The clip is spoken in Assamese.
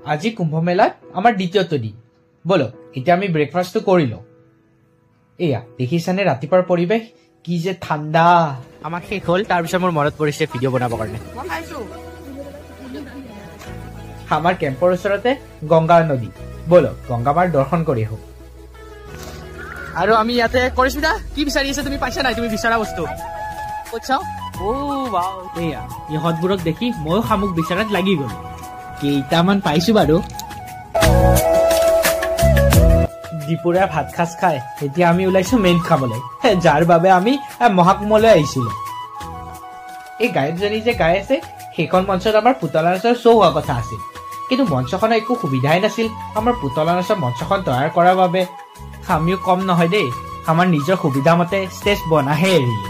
আজি কুম্ভ মেলাত আমাৰ দ্বিতীয়টো দিন বলো এতিয়া আমি ব্ৰেকফাষ্টটো কৰি লওঁ এয়া দেখিছানে ৰাতিপুৱাৰ পৰিৱেশ কি যে ঠাণ্ডা আমাক শেষ হ'ল তাৰপিছত মোৰ মনত পৰিছে ভিডিঅ' বনাবৰ কাৰণে আমাৰ কেম্পৰ ওচৰতে গংগা নদী বলো গংগা মাৰ দৰ্শন কৰি আহোঁ আৰু আমি ইয়াতে কৰিস্মিতা কি বিচাৰি আছে তুমি পাইছা নাই তুমি বিচৰা বস্তু ক'ত চাওঁ এয়া ইহঁতবোৰক দেখি ময়ো শামুক বিচাৰাত লাগি গ'লো কেইটামান পাইছো বাৰু দুপৰীয়া ভাত সাজ খাই এতিয়া আমি ওলাইছো মেইন খাবলৈ যাৰ বাবে আমি মহাকুমলৈ আহিছিলো এই গায়কজনী যে গাই আছে সেইখন মঞ্চত আমাৰ পুতলা নাচৰ শ্ব' হোৱা কথা আছিল কিন্তু মঞ্চখনৰ একো সুবিধাই নাছিল আমাৰ পুতলা নাচৰ মঞ্চখন তৈয়াৰ কৰাৰ বাবে আমিও কম নহয় দেই আমাৰ নিজৰ সুবিধা মতে ষ্টেজ বনাহে এৰিলো